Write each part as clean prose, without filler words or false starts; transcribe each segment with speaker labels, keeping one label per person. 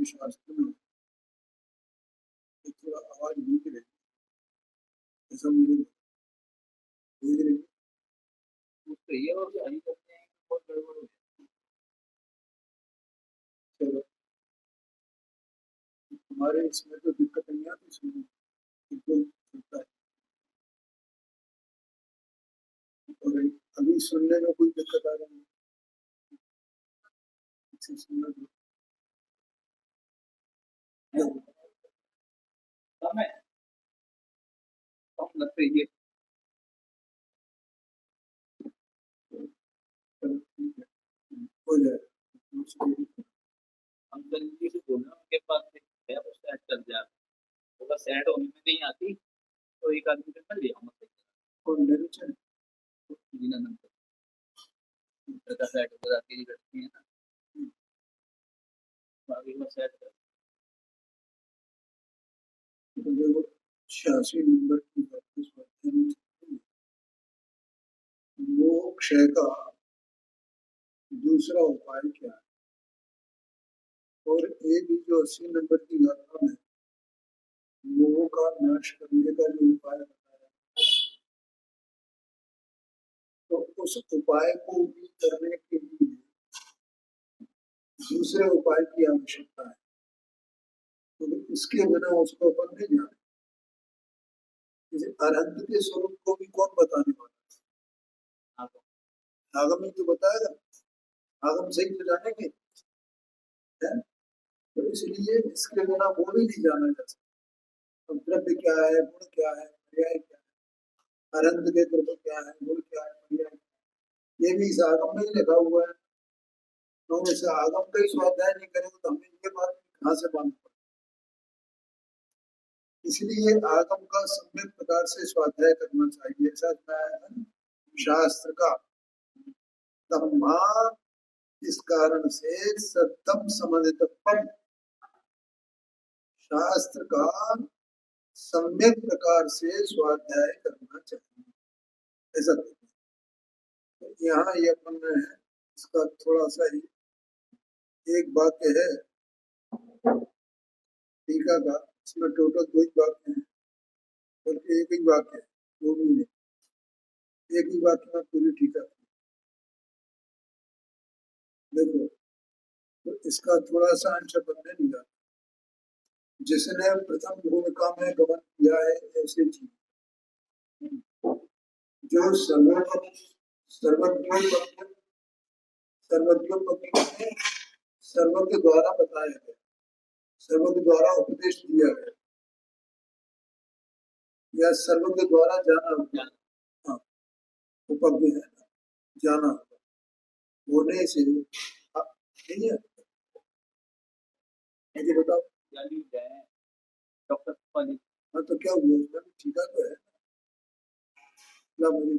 Speaker 1: शास्त्र में थोड़ा आवाज नीचे रहे, ऐसा मुझे ये और आई करते हैं बहुत गड़बड़ हो जाती है। चलो हमारे इसमें तो दिक्कत नहीं आती, इसमें बिल्कुल चलता है। और अभी सुनने में कोई दिक्कत आ रही है, सुनना कम है, कम लग रही है। ठीक है, हो जाएगा। हम जल्दी से बोलना उनके पास है, वो सेट कर जाए, वो सेट होने में नहीं आती तो एक आदमी कर लिया मतलब और मेरे चल बिना नंबर का सेट हो जाती है, करती है ना, बाकी वो सेट कर। तो 86 नंबर की बात मोक्ष का दूसरा उपाय क्या है, और ये भी जो 80 नंबर की गाथा में मोह का नाश करने का जो उपाय बताया, तो उस उपाय को भी करने के लिए दूसरे उपाय की आवश्यकता है, तो इसके बिना उसको अपन नहीं जाने। जैसे अरहंत के स्वरूप को भी कौन बताने वाला है, आगम ही तो बताएगा, आगम से ही तो जानेंगे, तो इसलिए इसके बिना वो भी नहीं जाना जा सकता। द्रव्य क्या है, गुण क्या है, पर्याय क्या है, अरहंत के द्रव्य क्या है, गुण क्या है, पर्याय, ये भी इस आगम में ही लिखा हुआ है। तो इस आगम का ही स्वाध्याय नहीं करेंगे तो हमें ये बात कहाँ से मालूम पड़ेगी। इसलिए आगम का सम्यक प्रकार से स्वाध्याय करना चाहिए। ऐसा शास्त्र का तम्मा, इस कारण से सत्तम समधितत्वम, शास्त्र का सम्यक प्रकार से स्वाध्याय करना चाहिए, ऐसा। तो यहाँ ये अपन ने इसका थोड़ा सा ही एक वाक्य है टीका का, इसमें टोटल 2 ही वाक्य हैं, बल्कि एक ही वाक्य है, 2 भी नहीं, एक ही वाक्य में पूरी टीका। देखो तो इसका थोड़ा सा अंश बनने लिया, जिसने प्रथम भूमिका में गमन किया है ऐसे जीव, जो सर्व के द्वारा बताया गया, सर्व के द्वारा उपदेश दिया गया, या सर्व के द्वारा जाना गया, हाँ उपज्ञ है, जाना होने से नहीं है। मुझे बताओ डॉक्टर, हाँ तो क्या हुआ, उसमें टीका तो है क्या मुझे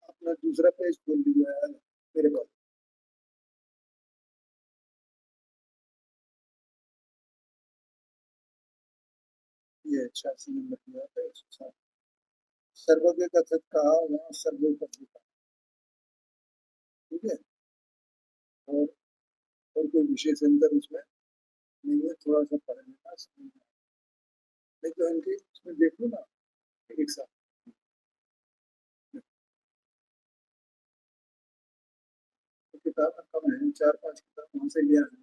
Speaker 1: अपना दूसरा पेज खोल लिया है मेरे पास। ये 86 नंबर की बात है। सर्वज्ञ कथित कहा, वहाँ सर्वोपरि कहा, ठीक है। और कोई विशेष अंतर उसमें नहीं है, थोड़ा सा पढ़ लेना समझ में। नहीं तो इनके इसमें देख लो ना एक साथ, तो किताब में कम है, 4-5 किताब वहाँ से लिया है।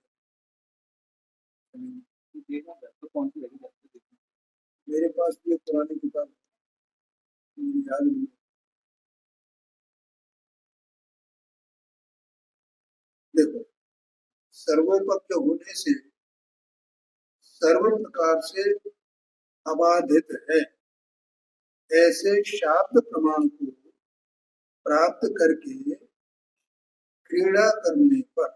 Speaker 1: देखना तो कौन सी लगी
Speaker 2: मेरे पास भी एक पुरानी किताब मुझे याद नहीं। देखो, सर्वोपक्ष होने से सर्व प्रकार से अबाधित है ऐसे शाब्द प्रमाण को प्राप्त करके क्रीड़ा करने पर,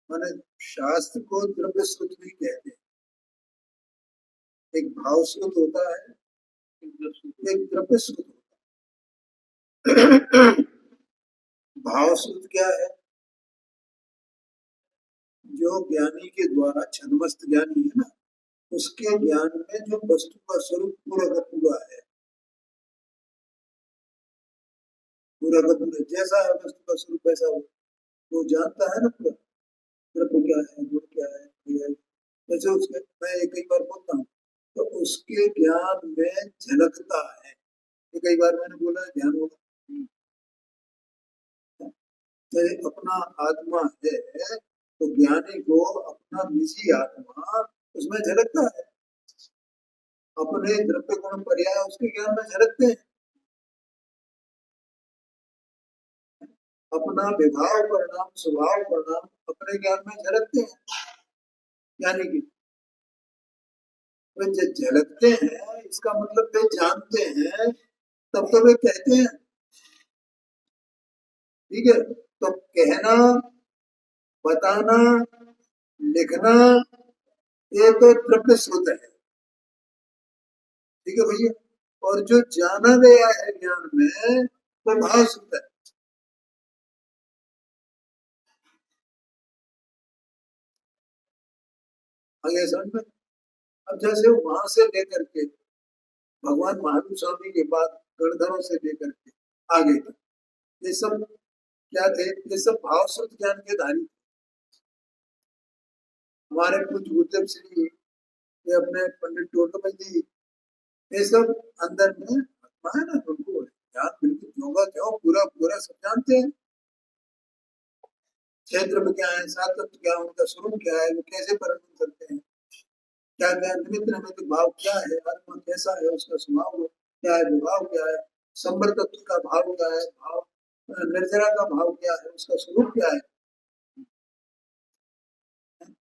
Speaker 2: माने शास्त्र को द्रव्य श्रुत भी कहते हैं। एक भाव श्रुत होता है, एक द्रव्य श्रुत होता है। भाव श्रुत क्या है? जो ज्ञानी के द्वारा, छद्मस्त ज्ञानी है ना, उसके ज्ञान में जो वस्तु का स्वरूप पूरा का पूरा है, पूरा का पूरा जैसा है वस्तु का स्वरूप वैसा हो, वो जानता है ना पूरा, द्रव्य क्या है, गुण क्या है, जैसे उसके, मैं कई बार बोलता हूँ तो उसके ज्ञान में झलकता है। तो कई बार मैंने बोला ध्यान होगा, तो अपना आत्मा है तो ज्ञानी को अपना निजी आत्मा उसमें झलकता है, अपने द्रव्य गुण पर्याय उसके ज्ञान में झलकते हैं, अपना विभाव परिणाम स्वभाव परिणाम अपने ज्ञान में झलकते हैं। यानी कि वे जो झलकते हैं इसका मतलब वे जानते हैं, तब तो वे कहते हैं। ठीक है, तो कहना, बताना, लिखना, ये तो द्रव्य श्रुत है। ठीक है भैया, और जो जाना गया है ज्ञान में वो भाव श्रुत है। आगे समझ में। अब जैसे वहां से लेकर के भगवान महावीर स्वामी के बाद गणधरों से लेकर के आगे तक ये सब क्या थे? ये सब भाव श्रुत ज्ञान के धारी। हमारे कुछ गुरुदेव श्री, ये अपने पंडित टोटमल जी, ये सब अंदर में आत्मा है ना, उनको ज्ञान बिल्कुल होगा क्यों, पूरा पूरा सब जानते हैं। क्षेत्र में क्या है, सात तत्व क्या है, उनका स्वरूप क्या है, वो कैसे परिणत करते हैं, क्या क्या निमित्त नैमित्तिक भाव क्या है, आत्मा कैसा है, उसका स्वभाव क्या है, विभाव क्या है, संबर तत्व का भाव क्या है, भाव निर्जरा का भाव क्या है, उसका स्वरूप क्या है,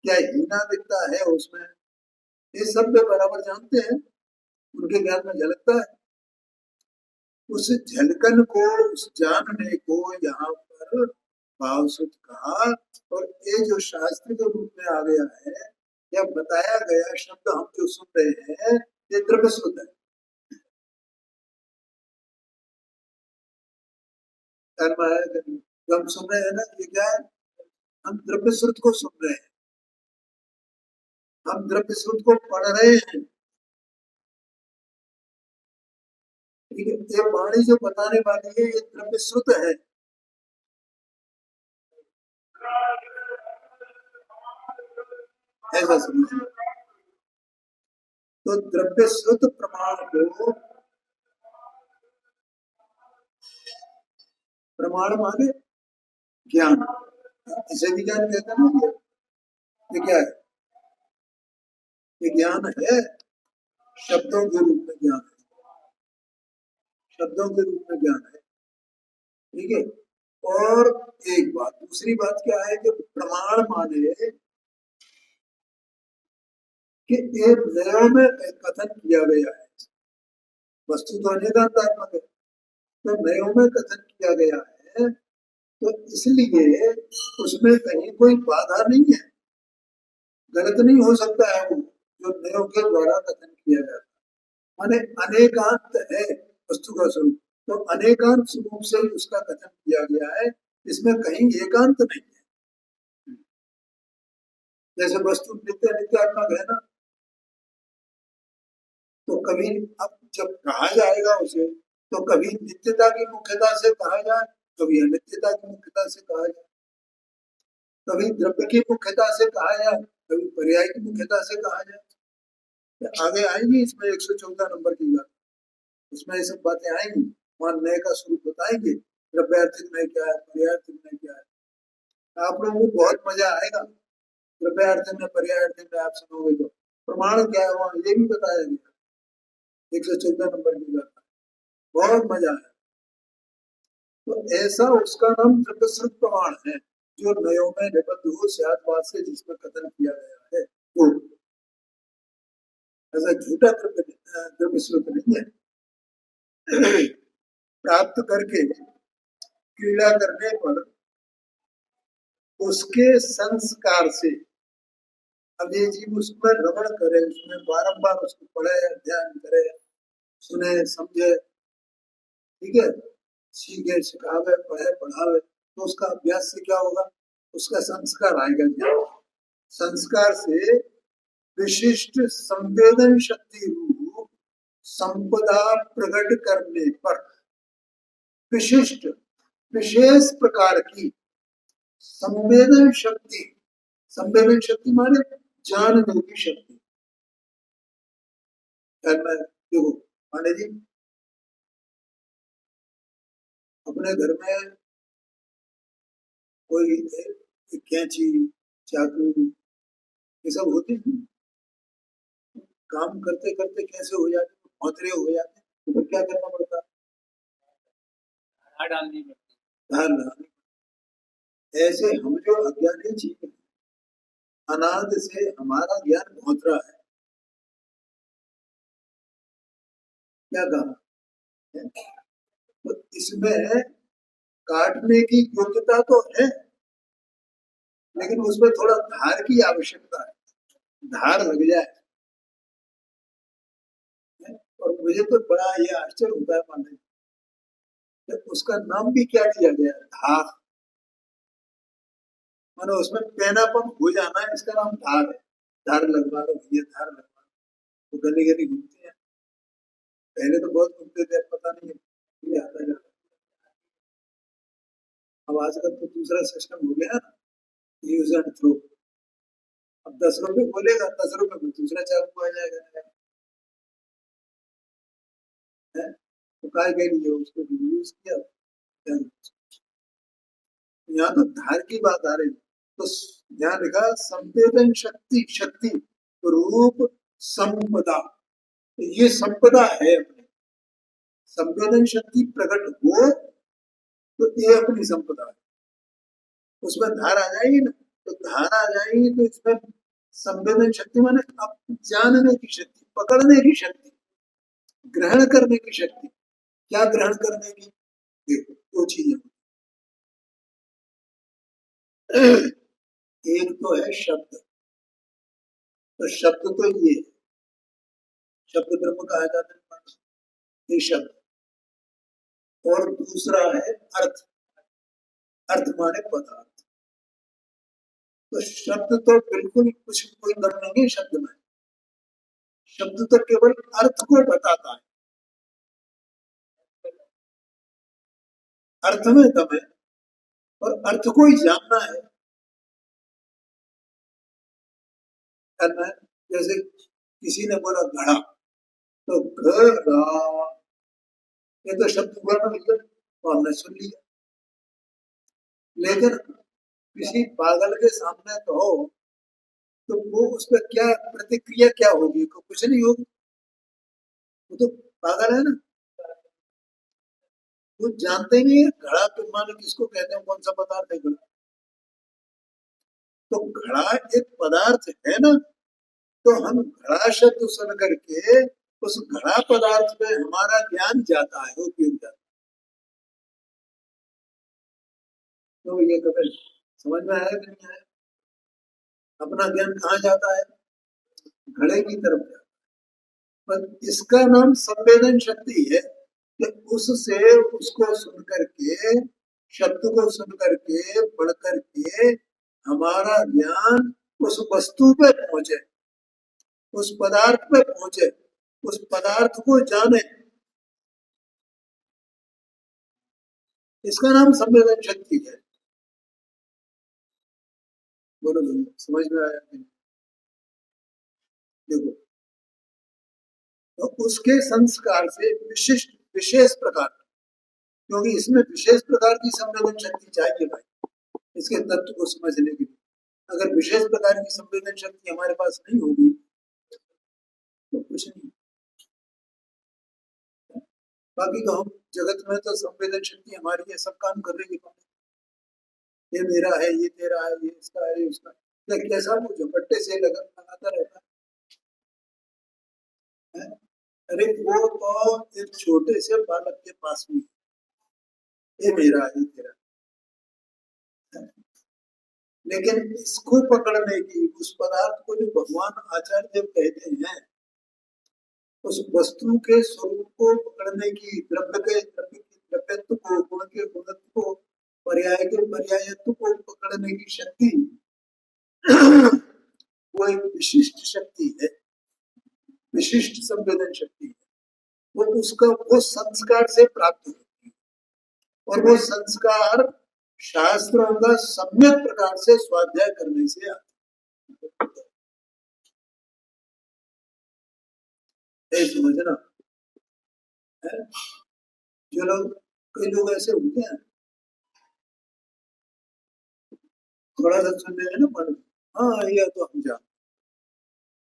Speaker 2: क्या हीना दिखता है उसमें, ये सब वे बराबर जानते हैं, उनके ज्ञान में झलकता है। उस झलकन को, उस जानने को यहाँ पर भाव श्रुत कहा। और ये जो शास्त्र के रूप में आ गया है या बताया गया शब्द हम जो सुन रहे हैं, ये द्रव्य श्रुत है। जो हम सुन रहे हैं ना, ये क्या है? हम द्रव्य श्रुत को सुन रहे हैं, हम द्रव्य श्रुत को पढ़ रहे हैं। ठीक है, ये वाणी जो बताने वाली है ये द्रव्य श्रुत है। ऐसा समझिए। तो द्रव्य श्रुत प्रमाण को, प्रमाण माने ज्ञान, इसे भी ज्ञान कहते हैं ना। ये क्या है? ये ज्ञान है, शब्दों के रूप में ज्ञान है, शब्दों के रूप में ज्ञान है। ठीक है, और एक बात, दूसरी बात क्या है कि प्रमाण माने कि एक नया में कथन किया गया है, वस्तु तो अनेकांतात्मक है, तो नयों में कथन किया गया है, तो इसलिए उसमें कहीं कोई बाधा नहीं है, गलत नहीं हो सकता है वो जो नयों के द्वारा कथन किया जाता है। माने अनेकांत है वस्तु का स्वरूप, तो अनेकांत स्वरूप से उसका कथन किया गया है, इसमें कहीं एकांत नहीं है। जैसे वस्तु नित्य नित्यात्मक है ना, तो कभी, अब जब कहा जाएगा उसे, तो कभी नित्यता की मुख्यता से कहा जाए, कभी अनित्यता की मुख्यता से कहा जाए, कभी द्रव्य की मुख्यता से कहा जाए, कभी पर्याय की मुख्यता से कहा जाए। आगे आएंगी इसमें 114 नंबर की बात, उसमें ये सब बातें आएंगी, वहां नए का स्वरूप बताएंगे, द्रव्यार्थिक नय क्या है, पर्यायार्थिक नय क्या है। आप लोगों को बहुत मजा आएगा, द्रव्यार्थिक में पर्यायार्थिक में आप सुनोगे तो प्रमाण क्या है वहां ये भी बताया गया। 114 नंबर की गाथा, बहुत मजा आया। तो ऐसा उसका नाम त्रिपश्रुत प्रमाण है, जो नयो में निबद्ध हो स्यादवाद से जिसमें कथन किया गया है वो। ऐसा झूठा त्रिपश्रुत नहीं है। प्राप्त करके क्रीड़ा करने पर उसके संस्कार से, अब ये जीव उसमें रमण करे, उसमें बारंबार उसको पढ़े, ध्यान करे, सुने, समझे, ठीक है, सीखे, सिखावे, पढ़े, पढ़ावे, तो उसका अभ्यास से क्या होगा, उसका संस्कार आएगा। ज्ञान संस्कार से विशिष्ट संवेदन शक्ति रूप संपदा प्रकट करने पर विशिष्ट विशेष प्रकार की संवेदन शक्ति माने जानने की शक्ति। देखो माने जी, अपने घर में कोई कैंची, चाकू, ये सब होते हैं, काम करते करते कैसे हो जाते, भौतरे हो जाते, तो फिर क्या करना पड़ता,
Speaker 1: धार डालनी पड़ती,
Speaker 2: धार लगानी। ऐसे हम जो अज्ञानी जीव हैं, अनाद से हमारा ज्ञान भौतरा है। क्या कहा, तो इसमें काटने की योग्यता तो है, लेकिन उसमें थोड़ा धार की आवश्यकता है, धार लग जाए। और मुझे तो बड़ा ये आश्चर्य होता है माने, उसका नाम भी क्या दिया गया, धार। मानो उसमें पैनापन हो जाना है, इसका नाम धार है। धार लगवा लो भैया, धार लगवा लो, तो गली गली घूमते हैं। पहले तो बहुत घूमते थे, पता नहीं ये आता जाता। अब आजकल तो दूसरा सिस्टम हो गया ना, यूज एंड थ्रो। अब 10 रुपए बोलेगा, 10 रुपए में दूसरा चाकू आ जाएगा, है? तो काय के लिए उसको यूज किया। यहाँ तो धार की बात आ रही, तो यहाँ लिखा संवेदन शक्ति रूप संपदा, ये संपदा है अपनी। संवेदन शक्ति प्रकट हो तो ये अपनी संपदा है। उसमें धार आ जाएगी ना, तो धार आ जाएगी तो इसमें संवेदन शक्ति माने अब जानने की शक्ति, पकड़ने की शक्ति, ग्रहण करने की शक्ति। क्या ग्रहण करने की, देखो दो चीजें, एक तो है शब्द, तो शब्द तो ये शब्द ब्रह्म कहा जाता है, ये शब्द। और दूसरा है अर्थ, अर्थ माने पदार्थ। तो शब्द तो बिल्कुल कुछ कोई दम नहीं है शब्द में, शब्द तो केवल अर्थ को बताता है, अर्थ में दम है, और अर्थ को ही जानना है, करना है। जैसे किसी ने बोला घड़ा, तो घड़ा, ये तो शब्द हुआ ना भैया, तो हमने सुन लिया। लेकिन किसी पागल के सामने तो हो, तो वो उस पर क्या प्रतिक्रिया क्या होगी, कुछ नहीं होगी, वो तो पागल है ना, वो जानते नहीं है घड़ा तो माने किसको कहते हैं, कौन सा पदार्थ है घड़ा। तो घड़ा एक पदार्थ है ना, तो हम घड़ा शब्द सुन करके उस घड़ा पदार्थ में हमारा ज्ञान जाता है, उपयोग जाता है। तो ये कभी समझ में आया कि नहीं आया, अपना ज्ञान कहाँ जाता है, घड़े की तरफ जाता है। पर इसका नाम संवेदन शक्ति है, कि उससे उसको सुन करके, शब्द को सुन करके, पढ़ करके हमारा ज्ञान उस वस्तु पे पहुंचे, उस पदार्थ पे पहुंचे, उस पदार्थ को जाने, इसका नाम संवेदन शक्ति है। बोलो समझ में आया कि देखो, तो उसके संस्कार से विशिष्ट विशेष प्रकार, क्योंकि इसमें विशेष प्रकार की संवेदन शक्ति चाहिए भाई, इसके तत्व को समझने के लिए। अगर विशेष प्रकार की संवेदन शक्ति हमारे पास नहीं होगी तो कुछ नहीं। बाकी तो हम जगत में तो संवेदन शक्ति हमारी है, सब काम कर रही है। ये मेरा है, ये तेरा है, ये इसका है, ये उसका है। कैसा वो झपट्टे से लगाता रहता है। अरे वो तो एक छोटे से बालक के पास भी, ये मेरा है, ये तेरा है। लेकिन इसको पकड़ने की, उस पदार्थ को जो भगवान आचार्य देव कहते हैं, उस वस्तु के स्वरूप को पकड़ने की, द्रव्य के द्रव्यत्व को, गुण के गुणत्व को, पर्याय के पर्यायत्व को पकड़ने की शक्ति वो एक विशिष्ट शक्ति है, विशिष्ट संवेदन शक्ति है। वो उसका वो संस्कार से प्राप्त होती है, और वो संस्कार शास्त्रों का सम्यक प्रकार से स्वाध्याय करने से आता है। समझना है। जो लोग, कई लोग ऐसे होते हैं, थोड़ा सा सुनने में ना मन, हाँ ये तो हम जानते,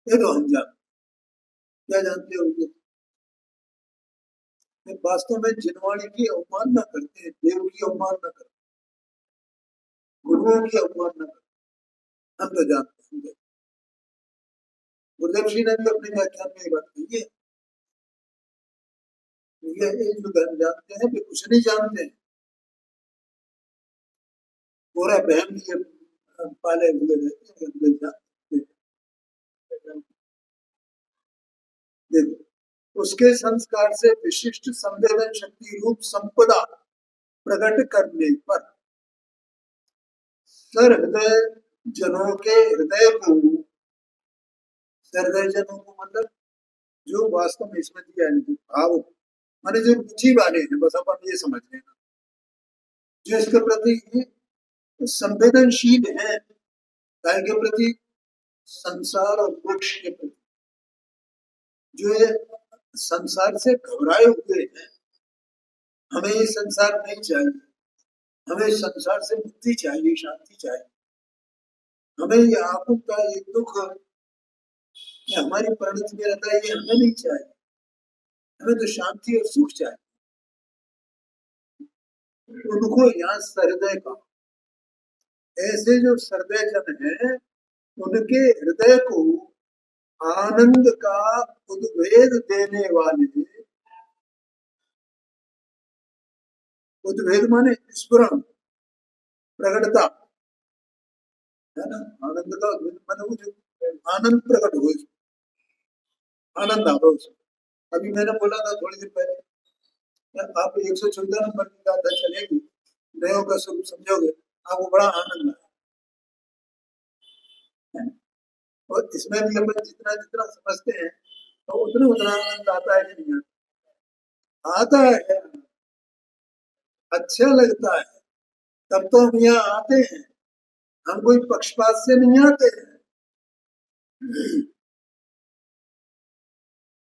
Speaker 2: ये तो हम जानते, क्या जानते हो ये? वास्तव में जिनवाणी की अवमानना करते हैं, देव की अवमानना करते हैं, गुरुओं की अवमानना करते हैं। हम तो जानते हैं। गुरुदेव जी ने भी अपने व्याख्यान में ये बात कही है। ये जो धर्म जानते हैं, वे कुछ नहीं जानते हैं, पूरा बहन लिए पाले हुए रहते हैं। हम लोग जानते हैं। देखो, उसके संस्कार से विशिष्ट संवेदन शक्ति रूप संपदा प्रकट करने पर सहृदय जनों के हृदय को, सहृदय जनों को मतलब जो वास्तव में इसमें दिया नहीं, भाव माने जो रुचि वाले हैं, बस अपन ये समझ लेना, जो इसके प्रति संवेदनशील है, गाय के प्रति, संसार और मोक्ष के प्रति, जो ये संसार से घबराए हुए हैं, हमें ये संसार नहीं चाहिए, हमें संसार से मुक्ति चाहिए, शांति चाहिए, हमें ये आकुलता, ये दुख हमारी परिणति में रहता है, ये हमें नहीं चाहिए, हमें तो शांति और सुख चाहिए। उनको यहाँ सहृदय का, ऐसे जो सहृदय जन है, उनके हृदय को आनंद का उद्वेग देने वाले, उद्वेग माने स्फुरण, प्रकटता है ना, आनंद का उद्वेग माने वो आनंद प्रकट हो, आनंद आ रहा। अभी मैंने बोला था थोड़ी देर पहले, आप 114 नंबर की गाथा चलेगी, नयों का स्वरूप समझोगे, आपको बड़ा आनंद है। और इसमें भी अपन जितना जितना समझते हैं, तो उतना उतना आनंद आता है कि नहीं आता है, अच्छा लगता है, तब तो हम यहाँ आते हैं, हम कोई पक्षपात से नहीं आते हैं।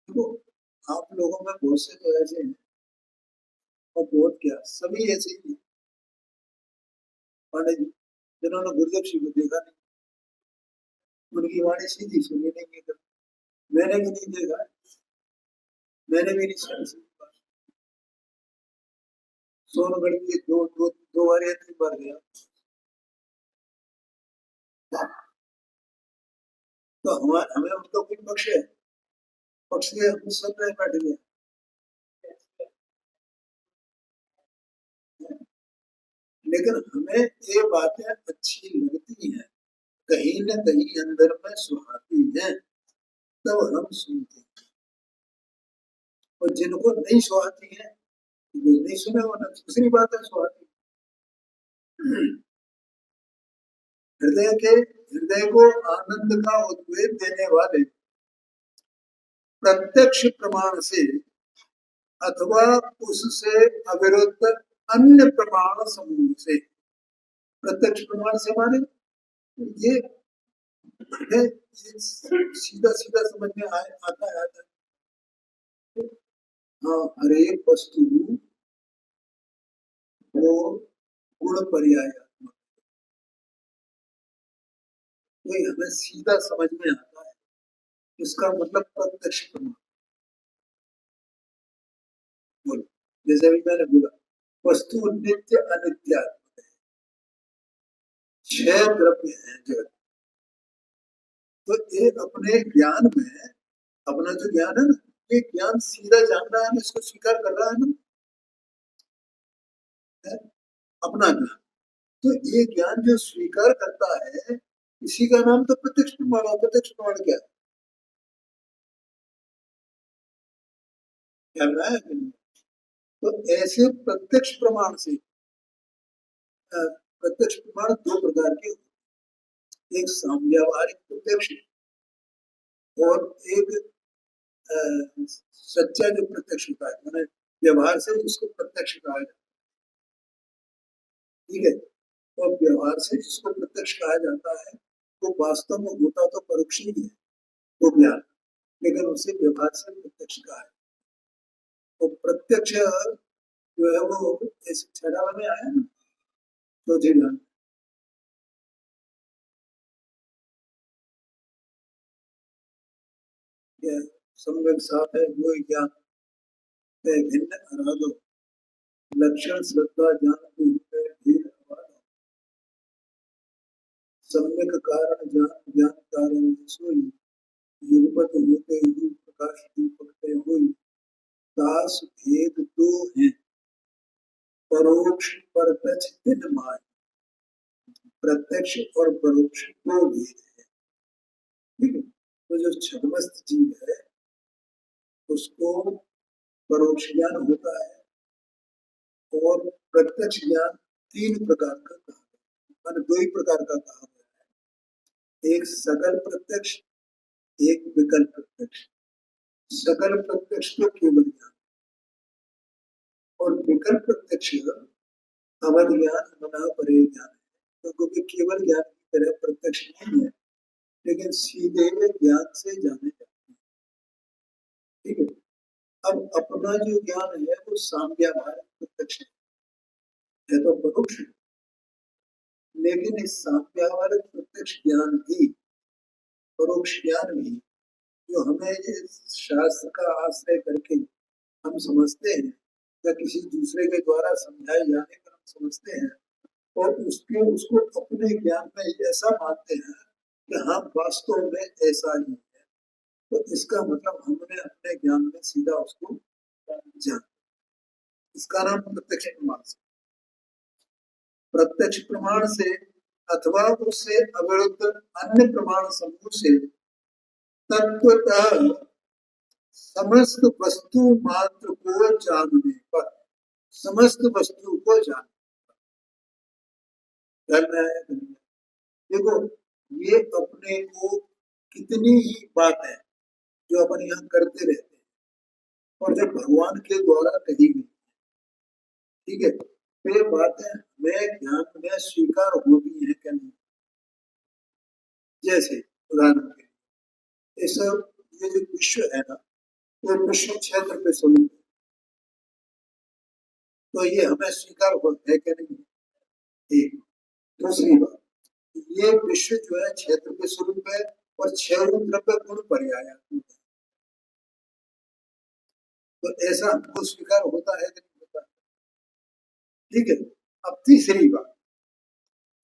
Speaker 2: तो आप लोगों में बहुत से तो ऐसे हैं, और बहुत क्या, सभी ऐसे ही हैं पंडित जी, जिन्होंने गुरुदेव जी को देखा नहीं, उनकी वाणी सीधी सुनी नहीं है, मैंने भी नहीं देखा, मैंने भी नहीं सुनी। सोनगढ़ की दो बार या 3 बार गया, तो हमें उनका कोई पक्ष है, पक्ष के हम सब में बैठ गए। लेकिन हमें ये बातें अच्छी लगती हैं, कहीं न कहीं अंदर में सुहाती हैं, तब हम सुनते हैं। और जिनको नहीं सुहाती है, वे नहीं सुने होना, दूसरी बात है सुहाती। हृदय को आनंद का उद्वेग देने वाले प्रत्यक्ष प्रमाण से अथवा उससे अविरुद्ध अन्य प्रमाण समूह से, प्रत्यक्ष प्रमाण से माने ये सीधा सीधा समझ में आता है। हाँ, हर एक वस्तु वो गुण पर्यायात्मक, ये हमें सीधा समझ में आता है, इसका मतलब प्रत्यक्ष प्रमाण। बोलो, जैसे भी मैंने बोला वस्तु नित्य अनित्यात्मक है, 6 द्रव्य हैं जगत। तो ये अपने ज्ञान में, अपना जो ज्ञान है ना, ये ज्ञान सीधा जान रहा है ना, इसको स्वीकार कर रहा है ना, अपना ज्ञान। तो ये ज्ञान जो स्वीकार करता है, इसी का नाम तो प्रत्यक्ष प्रमाण। प्रत्यक्ष प्रमाण क्या है? तो ऐसे प्रत्यक्ष प्रमाण से, प्रत्यक्ष प्रमाण 2 प्रकार के, एक साम्यवहारिक प्रत्यक्ष और एक सच्चा जो प्रत्यक्ष होता है, मैंने व्यवहार से जिसको प्रत्यक्ष कहा जाता है। ठीक है, तो व्यवहार से जिसको प्रत्यक्ष कहा जाता है वो वास्तव में होता तो परोक्ष ही है वो ज्ञान, लेकिन उसे व्यवहार से प्रत्यक्ष कहा है। तो प्रत्यक्ष जो है वो ऐसे छड़ा में आया ना, तो जी ज्ञान सम्यक साथ है वो ज्ञान भिन्न आराधो लक्षण श्रद्धा ज्ञान सम्यक कारण ज्ञान ज्ञान कारण सोई युगपत होते ही प्रकाश दीपक होई दास भेद 2 हैं परोक्ष प्रत्यक्ष 3 माय, प्रत्यक्ष और परोक्ष 2 भेद है। ठीक है, तो जो छदमस्त जीव है उसको परोक्ष ज्ञान होता है और प्रत्यक्ष ज्ञान 3 प्रकार का कहा है, मान 2 ही प्रकार का कहा है, एक सकल प्रत्यक्ष, एक विकल्प प्रत्यक्ष। सकल प्रत्यक्ष तो केवल ज्ञान और विकल्प प्रत्यक्ष अवध ज्ञान मना परे ज्ञान है, तो क्योंकि केवल ज्ञान की तरह प्रत्यक्ष नहीं है, लेकिन सीधे ज्ञान से जाने जाते हैं। ठीक है, अब अपना जो ज्ञान है वो साम्यवहारिक प्रत्यक्ष है तो परोक्ष, लेकिन इस साम्यवहारिक प्रत्यक्ष ज्ञान भी, परोक्ष ज्ञान भी, जो हमें इस शास्त्र का आश्रय करके हम समझते हैं या किसी दूसरे के द्वारा समझाए जाने पर हम समझते हैं और उसको अपने ज्ञान में ऐसा मानते हैं कि हाँ वास्तव में ऐसा ही है, तो इसका मतलब हमने अपने ज्ञान में सीधा उसको जाना। इसका नाम प्रत्यक्ष प्रमाण से। प्रत्यक्ष प्रमाण से अथवा उससे अविरुद्ध अन्य प्रमाण समूह से तत्वतः समस्त वस्तु मात्र को जानने पर, समस्त वस्तु को जानना है। देखो ये अपने को कितनी ही बात है जो अपन यहाँ करते रहते हैं और जो भगवान के द्वारा कही गई, ठीक है, तो ये बातें हमें ज्ञान में स्वीकार होती है क्या नहीं। जैसे उदाहरण के ये सब, ये जो विश्व है ना, वो विश्व क्षेत्र पे स्वरूप है, तो ये हमें स्वीकार होता है क्या नहीं। एक दूसरी बात, ये विश्व जो है क्षेत्र के स्वरूप है और 6 द्रव्य गुण पर्यायात्मक है, तो ऐसा हमको स्वीकार होता है कि नहीं होता। ठीक है, अब तीसरी बात,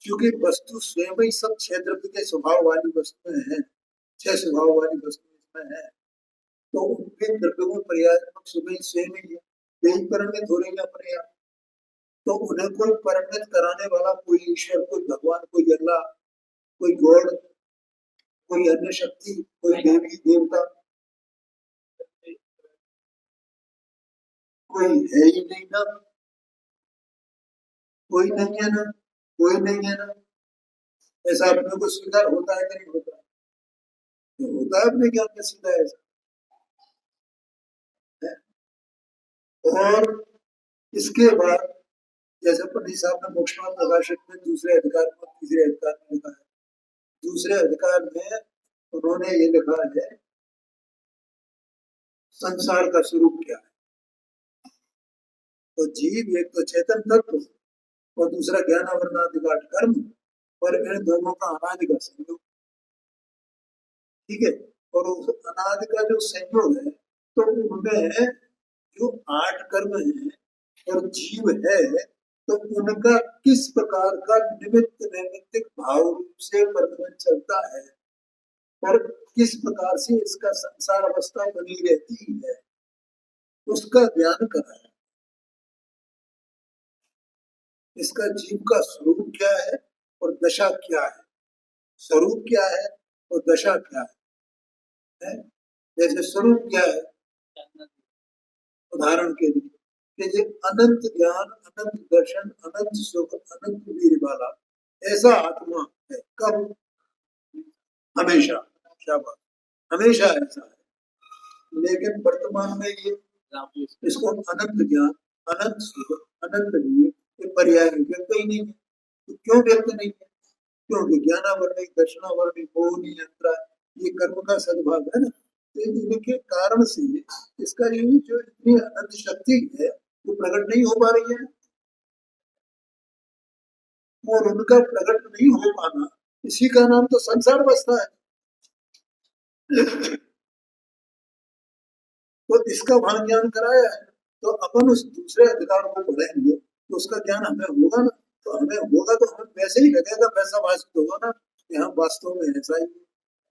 Speaker 2: क्योंकि वस्तु स्वयं ही सब 6 द्रव्य के स्वभाव वाली वस्तुएं हैं, 6 स्वभाव वाली वस्तुएं इसमें है, तो उनके द्रव्यों में पर्यायात्मक स्वयं ही है, यही परिणित हो रही है अपने आप। तो उन्हें कोई परिणित कराने वाला, कोई ईश्वर, कोई भगवान, कोई अल्लाह, कोई गॉड, कोई अन्य शक्ति, कोई देवी देवता, कोई है ही नहीं ना, कोई नहीं है ना, कोई नहीं है ना, ऐसा अपने को स्वीकार होता है कि नहीं होता। तो होता है अपने ज्ञान में सीधा ऐसा है। और इसके बाद जैसे पंडित साहब ने मोक्षमार्ग प्रकाशक में दूसरे अधिकार में, तीसरे अधिकार में लिखा है, दूसरे अधिकार में उन्होंने ये लिखा है संसार का स्वरूप क्या है। तो जीव एक तो चेतन तत्व और दूसरा ज्ञान अवरणाधिकार कर्म, और इन दोनों का अनादि का संयोग। ठीक है, और उस अनादि का जो संयोग है तो उनमें जो 8 कर्म है और जीव है, तो उनका किस प्रकार का निमित्त नैमित्तिक भाव रूप से वर्तमान चलता है और किस प्रकार से इसका संसार अवस्था बनी रहती है, उसका ज्ञान कराया। इसका जीव का स्वरूप क्या है और दशा क्या है, स्वरूप क्या है और दशा क्या है? जैसे स्वरूप क्या है, उदाहरण के लिए कि ये अनंत ज्ञान, अनंत दर्शन, अनंत सुख, अनंत वीर वाला ऐसा आत्मा है। कब? हमेशा। शाबाश, हमेशा ऐसा है। लेकिन वर्तमान में ये इसको अनंत ज्ञान, अनंत सुख, अनंत वीर ये पर्याय व्यक्त ही नहीं है। तो क्यों व्यक्त नहीं है? क्योंकि ज्ञानावरणिक, दर्शनावरणिक, मोहनी यंत्र ये कर्म का सद्भाव है ना, तो इनके कारण से इसका ये जो इतनी अनंत शक्ति है वो प्रकट नहीं हो पा रही है, और उनका प्रकट नहीं हो पाना, इसी का नाम तो संसार अवस्था है। तो इसका वहां ज्ञान कराया है, तो अपन उस दूसरे अधिकार को पढ़ेंगे तो उसका ज्ञान हमें होगा ना, तो हमें होगा तो हमें वैसे ही लगेगा, वैसा वास्तव होगा ना कि हाँ वास्तव में ऐसा ही।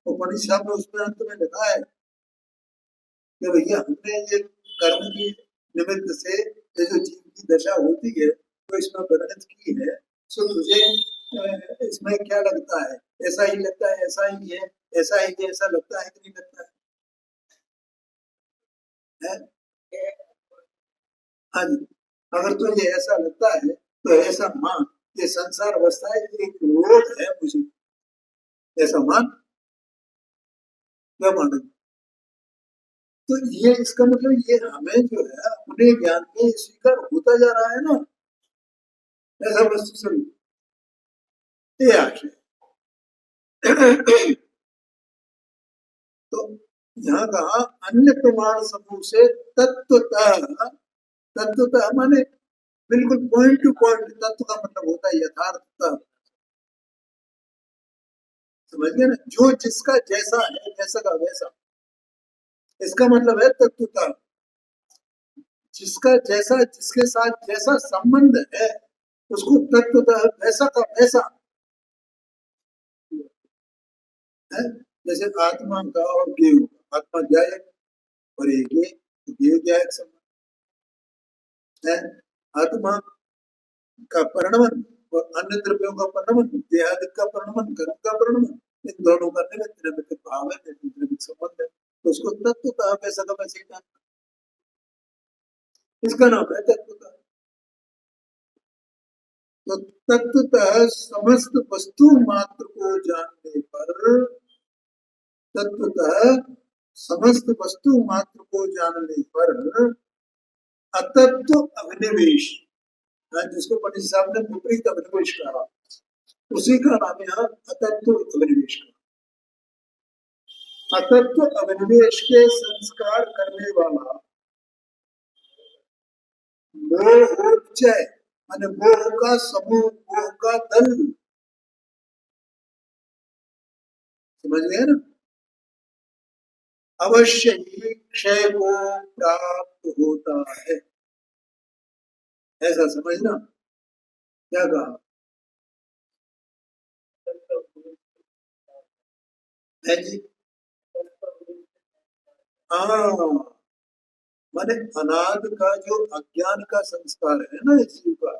Speaker 2: उपनिषद में उसमें अंत में लिखा है कि भैया हमने ये कर्म की निमित्त से ये जो जीव की दशा होती है तो इसमें वर्णित की है, सो तुझे इसमें क्या लगता है? ऐसा ही लगता है, ऐसा ही है, ऐसा ही है, ऐसा लगता है कि नहीं लगता है? हाँ जी, अगर तुझे ऐसा लगता है तो ऐसा मान, ये संसार अवस्था है, एक रोग है मुझे, ऐसा मान, क्या माने? तो ये इसका मतलब ये हमें जो है अपने ज्ञान में स्वीकार होता जा रहा है ना, ऐसा वस्तु स्वरूप ये आशय। तो यहाँ कहा अन्य प्रमाण समूह से तत्वतः, तत्वतः माने बिल्कुल पॉइंट टू पॉइंट, तत्व का मतलब होता है यथार्थतः, समझ गए ना, जो जिसका जैसा है जैसा का वैसा, इसका मतलब है तत्वतः, जिसका जैसा, जिसके साथ जैसा संबंध है उसको तत्वतः वैसा का वैसा है। जैसे आत्मा का और गेहूं का, आत्मा ज्ञायक और ये गेहूं ज्ञायक संबंध है। आत्मा का परिणमन और अन्य द्रव्यों का परिणमन, देहादिक का परिणमन, कर्म का परिणमन, इन दोनों का निमित्त निमित्त भाव है, निमित्त निमित्त संबंध है, तो उसको तत्वतः वैसा का वैसे ही जानना, इसका नाम है तत्वतः। तो तत्वतः समस्त वस्तु मात्र को जानने पर, तत्वतः समस्त वस्तु मात्र को जानने पर अतत्व अभिनिवेश, जिसको पंडित साहब ने विपरीत अभिनिवेश कहा, उसी का नाम यहाँ अतत्व अभिनिवेश का। अतत्व अभिनिवेश के संस्कार करने वाला मोहोच्चय माने मोह का समूह, मोह का दल, समझ गए ना, अवश्य ही क्षय को प्राप्त होता है, ऐसा समझना। क्या कहा है जी? हाँ, माने अनाद का जो अज्ञान का संस्कार है ना इस जीव का,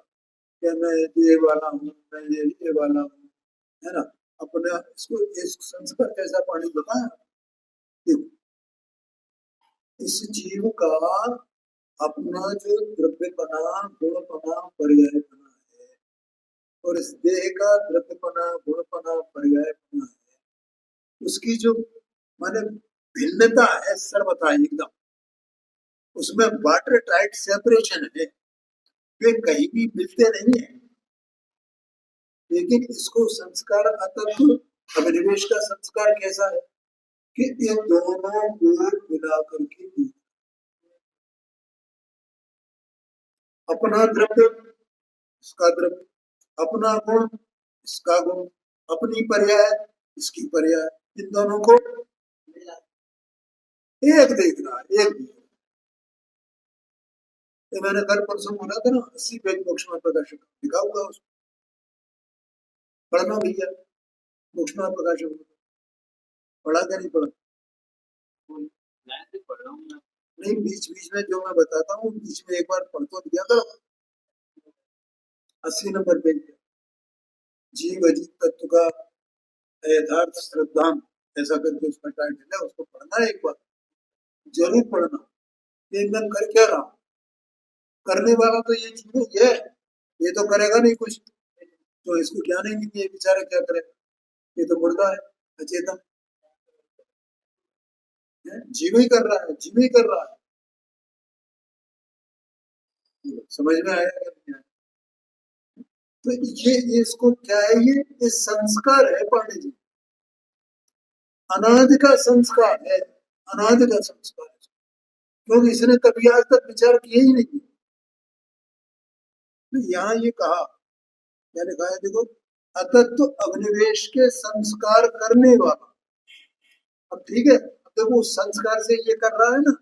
Speaker 2: कि मैं ये वाला हूँ, मैं ये वाला हूँ, है ना, अपने इसको इस संस्कार कैसा पानी बताया। देखो, इस जीव का अपना जो द्रव्यपना, गुणपना, पर्यायपना है, और इस देह का द्रव्यपना, गुणपना, पर्यायपना है, उसकी जो माने भिन्नता है सर्वथा एकदम, उसमें वाटर टाइट सेपरेशन है, वे कहीं भी मिलते नहीं है। लेकिन इसको संस्कार अतत्व अभिनिवेश का संस्कार कैसा है कि इन दोनों को मिलाकर के अपना द्रव्य, इसका द्रव्य, अपना गुण, इसका गुण, अपनी पर्याय, इसकी पर्याय, इन दोनों को एक देखना, एक देखना। तो मैंने कल परसों बोला था ना 80 पेज मोक्षमा प्रकाशक लिखा हुआ उसको, पढ़ना भैया मोक्षमा प्रकाशक पढ़ा क्या नहीं पढ़ा?
Speaker 1: मैं से पढ़ रहा हूँ मैं।
Speaker 2: नहीं, बीच बीच में जो मैं बताता हूँ बीच में एक बार पढ़ तो दिया करो। 80 नंबर पेज पे जीव अजीत तत्व का यथार्थ श्रद्धांत ऐसा करके उसका टाइटल है, उसको पढ़ना है एक बार, जरूर पढ़ना। ये मैं कर क्या रहा हूँ, करने वाला तो ये चीज है, ये तो करेगा नहीं कुछ, तो इसको ज्ञान ही नहीं है, बेचारा क्या करे, ये तो मुर्दा है, अचेतन है, जीव ही कर रहा है, जीव ही कर रहा है। समझ में आया क्या नहीं आया? तो ये इसको क्या है, ये संस्कार है पांडे जी, अनादि का संस्कार है, अनादि का संस्कार है, क्योंकि इसने कभी आज तक विचार किया ही नहीं। तो यहाँ ये कहा, क्या लिखा है देखो, अतत्व अग्निवेश के संस्कार करने वाला। अब ठीक है, अब देखो उस संस्कार से ये कर रहा है ना,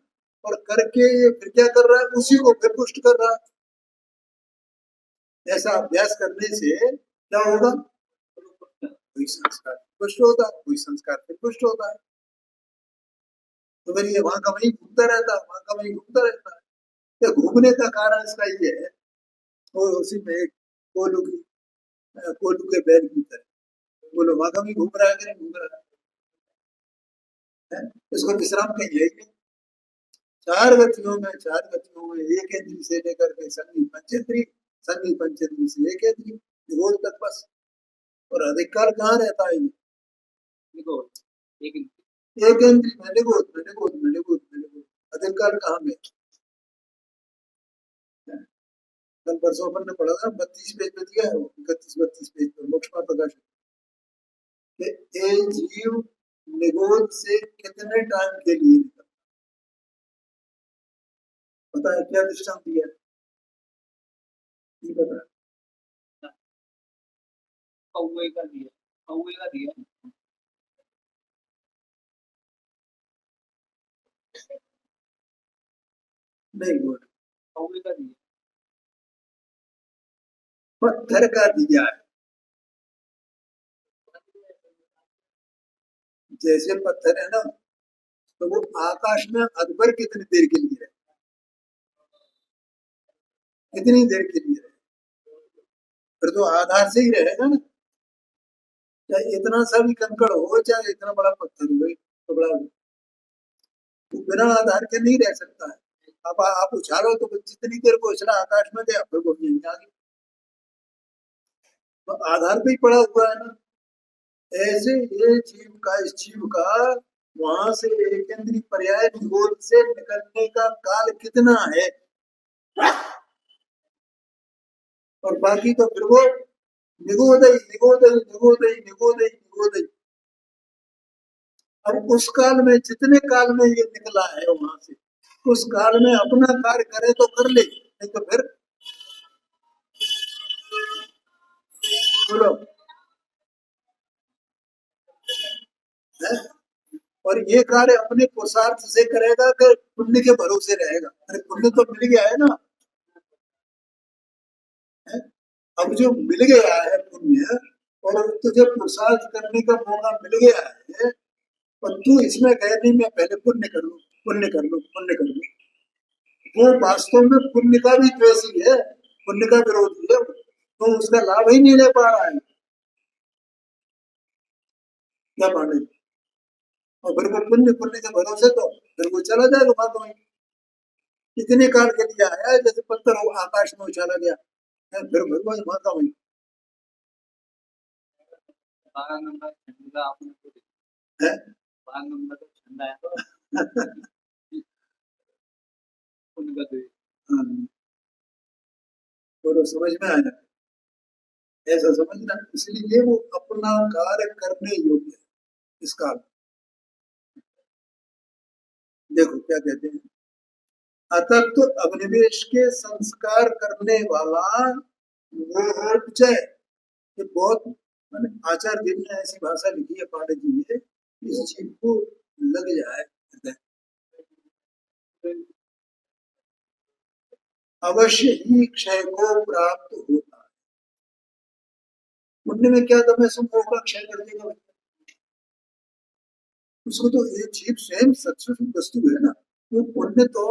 Speaker 2: और करके ये फिर क्या कर रहा है, उसी को फिर पुष्ट कर रहा है। ऐसा अभ्यास करने से क्या होगा, कोई संस्कार पुष्ट होता है, कोई संस्कार फिर पुष्ट होता है। तो फिर ये वहां का वहीं घूमता रहता है, वहां का वहीं घूमता रहता है। तो घूमने का कारण इसका ये है, वो उसी में एक कोलू की कोलू के बैल की तरह, बोलो वहां का वहीं घूम रहा है कि नहीं घूम रहा है? इसको विश्राम कहीं है ही नहीं। चार गतियों में एक इंद्री से लेकर के संधि पंचेंद्री, संधि पंचेंद्री से एक इंद्री, निगोद तक बस। और अधिक काल कहाँ रहता है ये?
Speaker 1: निगोद, एक
Speaker 2: एक इंद्री में निगोद में निगोद में निगोद में निगोद, अधिक काल कहाँ में? कल परसों अपन ने पढ़ा था 32 पेज पे दिया है, 31-32 पेज पे मोक्षमा प्रकाश कि ये जीव निगोद से कितने टाइम के लिए निकलता, पता है क्या दृष्टांत दिया है? नहीं पता?
Speaker 1: कौवे का दिया, कौवे का दिया।
Speaker 2: नहीं बोल,
Speaker 1: कौवे का दिया,
Speaker 2: पत्थर का दिया है। जैसे पत्थर है ना, तो वो आकाश में अकबर कितनी देर के लिए है, कितनी देर के लिए है, फिर तो आधार से ही रहेगा ना। चाहे इतना सा भी कंकड़ हो, चाहे इतना बड़ा पत्थर हो, तो बड़ा हो, वो बिना आधार के नहीं रह सकता है। अब आप उछालो तो जितनी देर को उछला आकाश में गया, फिर वो यहीं आ गया, तो आधार पे ही पड़ा हुआ है ना। ऐसे ये जीव का, इस जीव का वहां से एक इंद्रिय पर्याय निगोद से निकलने का काल कितना है, और बाकी तो फिर वो निगोदई निगोदई निगोदई निगोदई निगोदई। अब उस काल में, जितने काल में ये निकला है वहां से, उस काल में अपना कार्य करे तो कर ले, नहीं तो फिर बोलो है? और ये कार्य अपने पुरुषार्थ से करेगा कि पुण्य के भरोसे रहेगा? अरे पुण्य तो मिल गया है ना, है? अब जो मिल गया है पुण्य, और तुझे पुरुषार्थ करने का मौका मिल गया है, और तू इसमें कह नहीं मैं पहले पुण्य कर लूं, पुण्य कर लूं, पुण्य कर लूं, वो वास्तव में पुण्य का भी द्वेषी है, पुण्य का विरोधी है, तो उसका लाभ ही नहीं ले पा रहा है। क्या पांडे, और फिर वो पुण्य पुण्य के भरोसे तो फिर वो चला जाएगा बात वहीं, इतने काल के लिए आया है जैसे पत्थर हो आकाश में उछाला गया है, फिर भगवान माता वहीं
Speaker 1: 12 नंबर झंडा आपने को
Speaker 2: है।
Speaker 1: 12 नंबर का झंडा है तो उनका तो
Speaker 2: हाँ, तो समझ में आया, ऐसा समझना, इसलिए वो अपना कार्य करने योग्य है इस काल। देखो क्या कहते हैं, अतत्व अग्निवेश के संस्कार करने वाला वो उपचय, ये बहुत माने आचार्य जी ने ऐसी भाषा लिखी है पांडे जी ने, इस चीज को लग जाए हृदय। अवश्य ही क्षय को प्राप्त होता है। पुण्य में क्या दम है, मोह का क्षय कर देगा। उसको तो ये जीव स्वयं सच्ची वस्तु है ना, वो पुण्य तो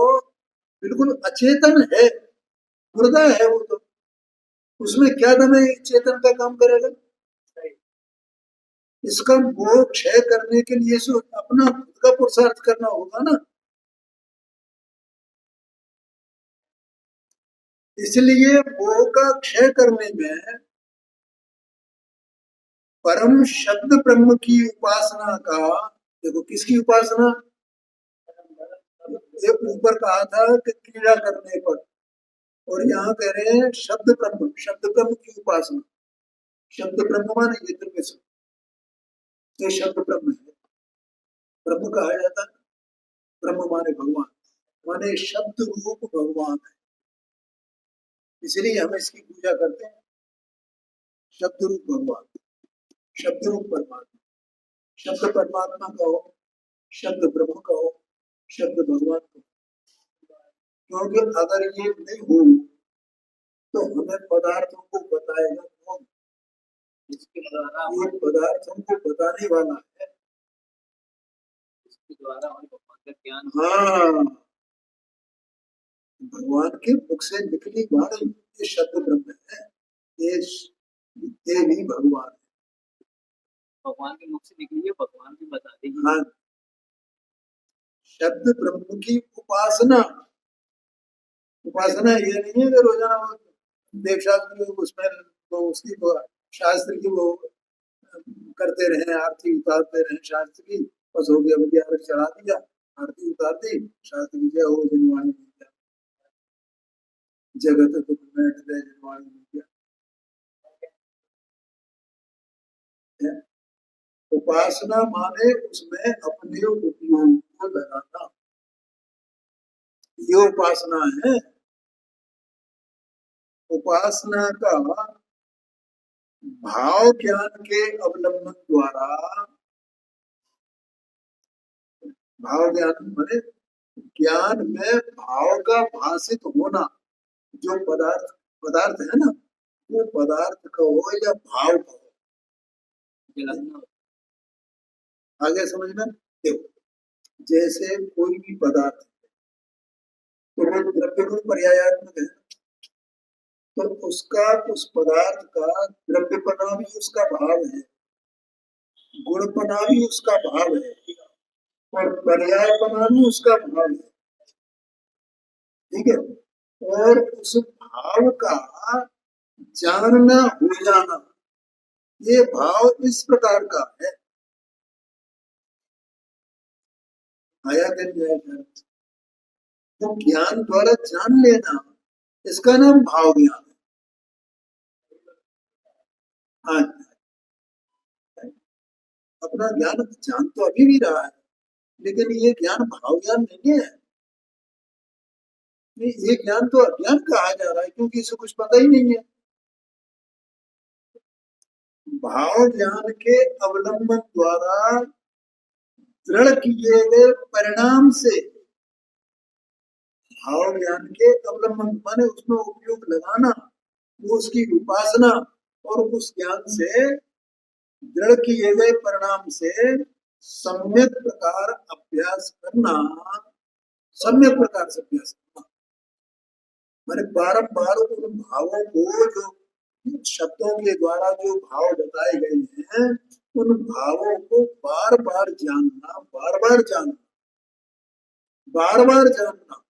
Speaker 2: बिल्कुल अचेतन है, मुर्दा है वो तो, उसमें क्या दम है चेतन का काम करेगा। इसका मोह क्षय करने के लिए सो अपना खुद का पुरुषार्थ करना होगा ना। इसलिए मोह का क्षय करने में परम शब्द ब्रह्म की उपासना का, देखो किसकी उपासना, ये ऊपर कहा था कि क्रीड़ा करने पर, और यहाँ कह रहे हैं शब्द ब्रह्म, शब्द ब्रह्म की उपासना। शब्द ब्रह्म माने ये तो ये शब्द ब्रह्म है, ब्रह्म कहा जाता है, ब्रह्म माने भगवान, माने शब्द रूप भगवान है, इसलिए हम इसकी पूजा करते हैं। शब्द रूप भगवान, शब्द रूप परमात्मा, शब्द परमात्मा कहो, शब्द ब्रह्म कहो, शब्द भगवान कहो, क्योंकि अगर ये नहीं हो तो हमें पदार्थों को बताएगा कौन,
Speaker 1: इसके द्वारा
Speaker 2: ये पदार्थों को बताने वाला है,
Speaker 1: इसके द्वारा हमें भगवान का ज्ञान।
Speaker 2: हाँ, भगवान के मुख से निकली वाणी ये शब्द ब्रह्म है, ये भी भगवान है,
Speaker 1: भगवान के मुख से निकली है, भगवान भी बता देंगे।
Speaker 2: हाँ, शब्द ब्रह्म की उपासना, उपासना ये नहीं है कि रोजाना देव शास्त्र उसमें तो उसकी वो शास्त्र की वो करते रहे, आरती उतारते रहे शास्त्र की, बस हो गया भैया अर्घ चढ़ा दिया, आरती उतार दी, शास्त्र की जय हो जनवाणी गया, जगत दुख में जय जनवाणी गया। उपासना माने उसमें अपने उपयोग को लगाना, ये उपासना है। उपासना का भाव ज्ञान के अवलंबन द्वारा, भाव ज्ञान माने ज्ञान में भाव का भाषित होना, जो पदार्थ पदार्थ है ना, वो पदार्थ कहो या भाव कहो, आगे समझना। देखो जैसे कोई भी पदार्थ तो वो द्रव्य गुण पर्यायात्मक है, तो उसका उस पदार्थ का द्रव्यपना भी उसका भाव है, गुणपना भी उसका भाव है, और पर्यायपना भी उसका भाव है, ठीक है। और उस भाव का जानना हो जाना, ये भाव इस प्रकार का है, आया कि नहीं आया, तो ज्ञान द्वारा जान लेना, इसका नाम भाव ज्ञान है। हाँ, अपना ज्ञान जान तो अभी भी रहा है, लेकिन ये ज्ञान भाव ज्ञान नहीं है, ये ज्ञान तो अज्ञान कहा जा रहा है, क्योंकि इसे कुछ पता ही नहीं है। भाव ज्ञान के अवलंबन द्वारा दृढ़ किए गए परिणाम से, भाव ज्ञान के अवलंबन माने उसमें उपयोग लगाना, वो उसकी उपासना, और उस ज्ञान से दृढ़ किए गए परिणाम से सम्यक प्रकार अभ्यास करना, सम्यक प्रकार से अभ्यास करना माने बारंबार उन भावों को, जो शब्दों के द्वारा जो भाव बताए गए हैं, उन भावों को बार बार जानना, बार बार जानना, बार बार जानना,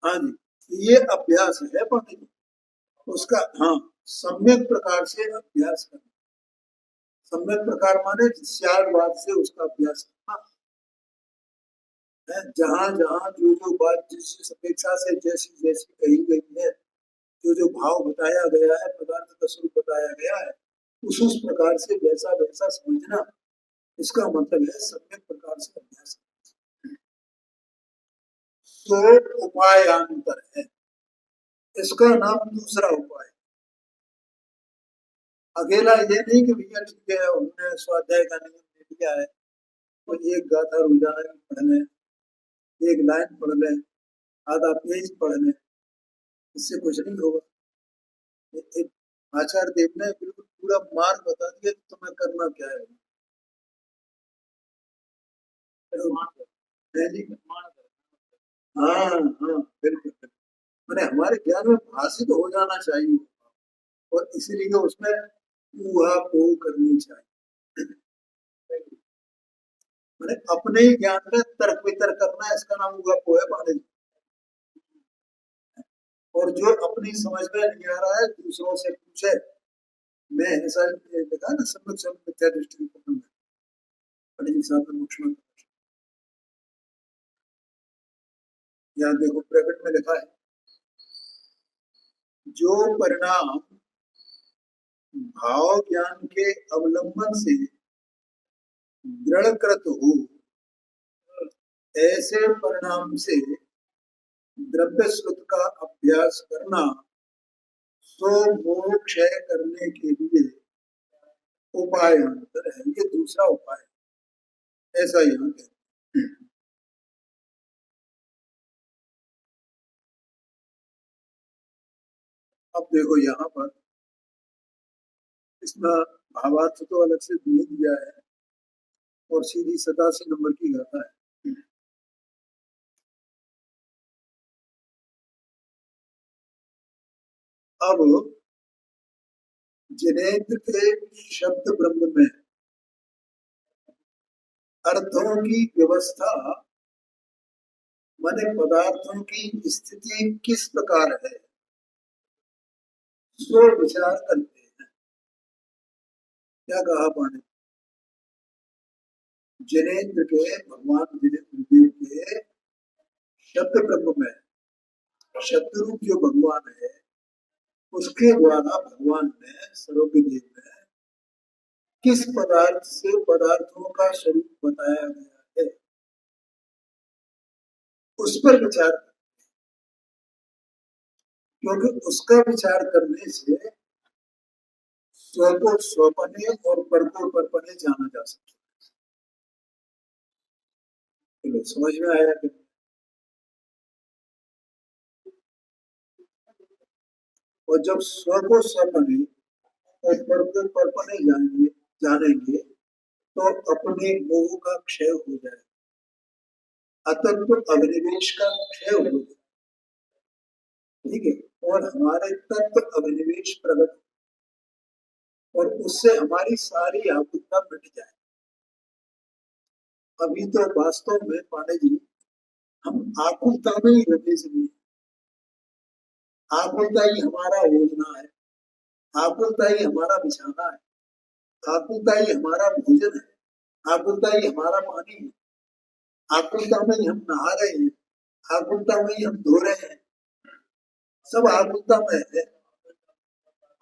Speaker 2: हाँ जी, ये अभ्यास है पंडित उसका। हाँ, सम्यक प्रकार से अभ्यास करना, सम्यक प्रकार माने श्यालवाद से उसका अभ्यास करना है, जहां जहां जो जो बात जिस अपेक्षा से जैसी जैसी कही गई है, जो जो भाव बताया गया है, पदार्थ का स्वरूप बताया गया है, उस प्रकार से वैसा वैसा समझना, इसका मतलब है सम्यक प्रकार से अभ्यास। तो उपायांतर है, इसका नाम दूसरा उपाय। अकेला ये नहीं कि भैया ठीक है हमने स्वाध्याय का नियम दे दिया है, तो एक गाथा रोजाना पढ़ लें, एक लाइन पढ़ लें, आधा पेज पढ़ लें, इससे कुछ नहीं होगा। एक आचार्य देव ने बिल्कुल पूरा मार्ग बता दिया कि तुम्हें करना क्या है। हाँ हाँ बिल्कुल। मैंने हमारे ज्ञान में भाषित हो जाना चाहिए और इसीलिए उसमें ऊहा पोह करनी चाहिए। मैंने अपने ही ज्ञान में तर्क वितर्क करना है, इसका नाम ऊहा पोह है पाने। और जो अपनी समझ में नहीं आ रहा है दूसरों से पूछे। मैं ऐसा लिखा ना सम्यक सम्यक मिथ्या दृष्टि में पंडित जी साहब ने मुख्यमंत्री यहाँ देखो प्रकट में लिखा है, जो परिणाम भाव ज्ञान के अवलंबन से दृढ़कृत हो, ऐसे परिणाम से द्रव्य श्रुत का अभ्यास करना सो मोह क्षय करने के लिए उपायांतर है। ये दूसरा उपाय है, ऐसा यहाँ कहते हैं। अब देखो यहाँ पर इसमें भावार्थ तो अलग से नहीं दिया है और सीधी 87 नंबर की गाथा है। अब जिनेन्द्र के शब्द ब्रह्म में अर्थों की व्यवस्था माने पदार्थों की स्थिति किस प्रकार है सो विचार करते हैं। क्या कहा पाने, जिनेन्द्र के भगवान जिनेन्द्र के शब्द ब्रह्म में शब्द रूप जो भगवान है उसके द्वारा भगवान ने सर्वज्ञ में किस पदार्थ से पदार्थों का स्वरूप बताया गया है उस पर विचार, क्योंकि उसका विचार करने से स्व को स्वपने और पर को परपने जाना जा सकता है। समझ में आया कि और जब स्व को स्वपने और पर को परपने जानेंगे तो अपने मोह का क्षय हो जाए, अतत्व अभिनिवेश का क्षय हो जाए। ठीक है, और हमारे तत्व अभिनिवेश प्रकट और उससे हमारी सारी आकुलता मिट जाए। अभी तो वास्तव में पांडे जी हम आकुलता में ही रहते समय, आकुलता ही हमारा ओढ़ना है, आकुलता ही हमारा बिछाना है, आकुलता ही हमारा भोजन है, आकुलता ही हमारा पानी है, आकुलता में ही हम नहा रहे हैं, आकुलता में ही हम धो रहे हैं, सब आकुलता में है।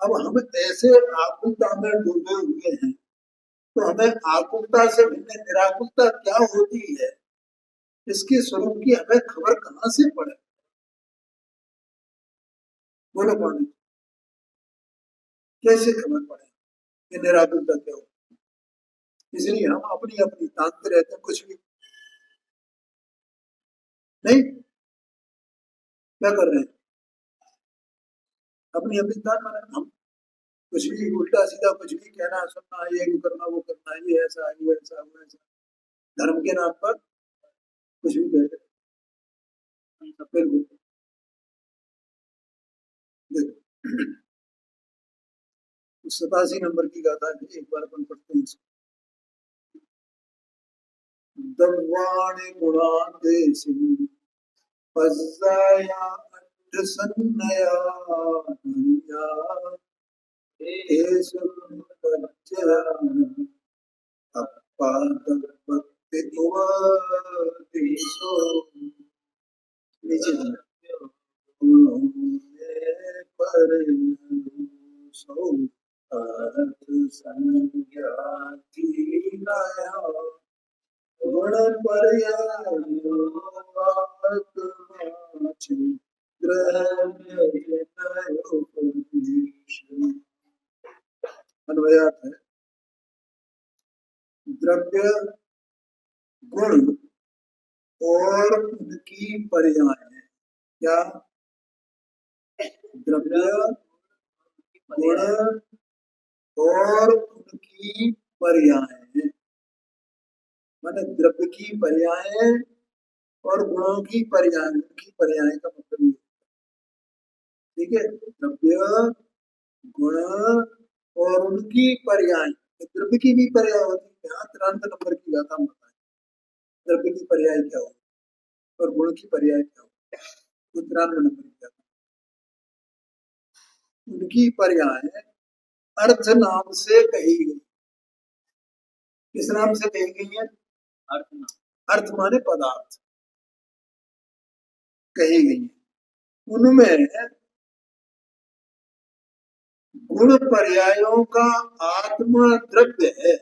Speaker 2: अब हम ऐसे आकुलता में डूबे हुए हैं तो हमें आकुलता से भिन्न निराकुलता क्या होती है इसके स्वरूप की हमें खबर कहां से पड़े। बोलो पानी, कैसे खबर पड़े कि निराकुलता क्या हो। इसलिए हम अपनी अपनी ताकते रहते हैं, कुछ भी नहीं क्या कर रहे हैं, अपनी अपनी ताक माने हम कुछ भी उल्टा सीधा कुछ भी कहना सुनना, ये करना वो करना, ये ऐसा है वो ऐसा वो ऐसा, धर्म के नाम पर कुछ भी कहते हैं। बिल्कुल देखो 87 नंबर की गाथा है, एक बार अपन पढ़ते हैं इसको। दवाणे गुणादेशि पज्जाया अट्ठसन्नया हरिया एषु पज्जयान अप्पादपत्ति उवादिशो नीचे पर सो अर्थ संज्ञाति नया गुण अन्वयार्थ है, द्रव्य गुण और उनकी पर्याय क्या द्रव्य, गुण और उनकी पर्याय, माने द्रव्य की पर्याय और गुणों की पर्याय, उनकी पर्याय का मतलब ये, ठीक है। द्रव्य, गुण और उनकी पर्याय, द्रव्य की भी पर्याय होती है। यहाँ 93 नंबर की बात हम बताएं, द्रव्य की पर्याय क्या हो और गुण की पर्याय क्या हो, तो 93 नंबर की बात। उनकी पर्याय अर्थ नाम से कही गई। किस नाम से कही गई है?
Speaker 1: अर्थ नाम,
Speaker 2: अर्थ माने पदार्थ कही गई है। उनमें गुण पर्यायों का आत्मा द्रव्य है।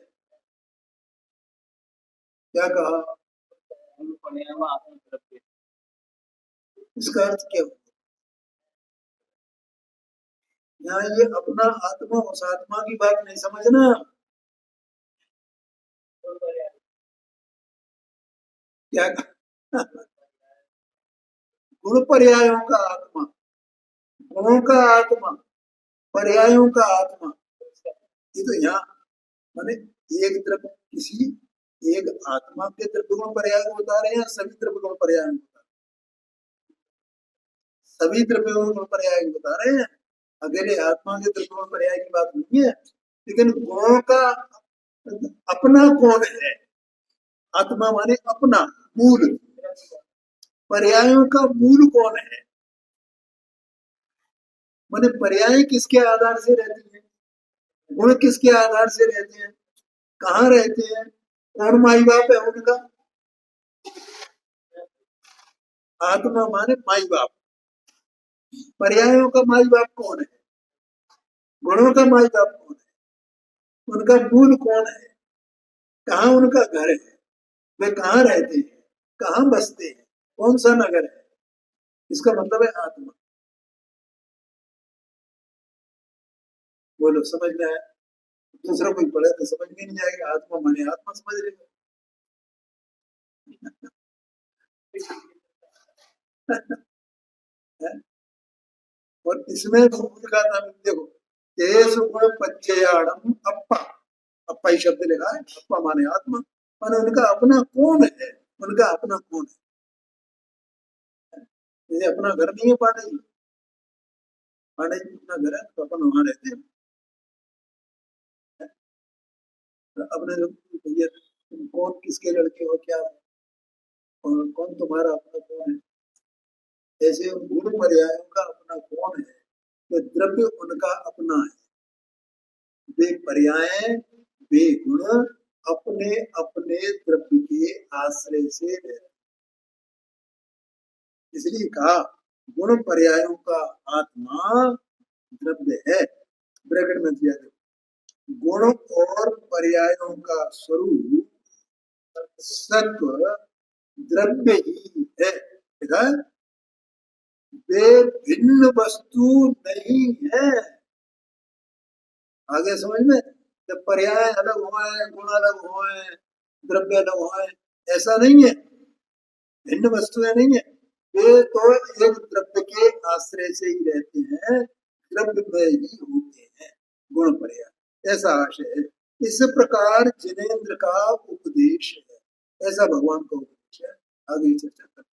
Speaker 2: क्या कहा?
Speaker 1: आत्मा द्रव्य।
Speaker 2: इसका अर्थ क्या हो? यहाँ ये अपना आत्मा उस आत्मा की बात नहीं समझना। क्या गुण पर्यायों का आत्मा, गुणों का आत्मा, पर्यायों का आत्मा, ये तो यहाँ माने एक द्रव्य किसी एक आत्मा के द्रव्य गुण पर्याय को बता रहे हैं, सभी द्रव्य गुण पर्याय को बता रहे हैं, सभी द्रव्य गुण पर्याय को बता रहे हैं। अकेले आत्मा के द्रव्य गुण पर्याय की बात नहीं है, लेकिन गुणों का अपना कौन है? आत्मा माने अपना मूल, पर्यायों का मूल कौन है? माने पर्याय किसके आधार से रहती है, गुण किसके आधार से रहते हैं, कहाँ रहते हैं, कौन माई बाप है उनका? आत्मा माने माई बाप। पर्यायों का माई बाप कौन है? गुणों का माई बाप कौन है? उनका मूल कौन है? कहाँ उनका घर है? वे कहाँ रहते हैं, कहाँ बसते हैं, कौन सा नगर है? इसका मतलब है आत्मा। बोलो समझ में आया? दूसरा कोई पढ़े तो समझ में नहीं आएगा, आत्मा माने आत्मा समझ लेगा। और इसमें मूल का नाम देखो, तेज गुण पच्चयाड़म अप्पा, अप्पा ही शब्द लिखा है, अप्पा माने आत्मा, माने उनका अपना कौन है, उनका अपना कौन है? ये अपना घर नहीं है पांडे जी, पांडे जी अपना घर है तो अपन वहां रहते हैं। अपने भैया तुम कौन किसके लड़के हो, क्या हो, और कौन तुम्हारा अपना कौन है? ऐसे गुण पर्यायों का अपना कौन है, तो द्रव्य उनका अपना है। वे पर्याय, वे गुण अपने अपने द्रव्य के आश्रय से रहते, इसलिए कहा गुण पर्यायों का आत्मा द्रव्य है। ब्रैकेट में दिया है, गुण और पर्यायों का स्वरूप सत्व द्रव्य ही है। देखा, वे भिन्न वस्तु नहीं है। आगे समझ में, जब पर्याय अलग हुए, गुण अलग हुए, द्रव्य अलग हुए, ऐसा नहीं है, भिन्न वस्तुएं नहीं है। वे तो एक द्रव्य के आश्रय से ही रहते हैं, द्रव्य में ही होते हैं गुण पर्याय, ऐसा आशय है। इस प्रकार जिनेन्द्र का उपदेश है, ऐसा भगवान का उपदेश है। आगे चर्चा करते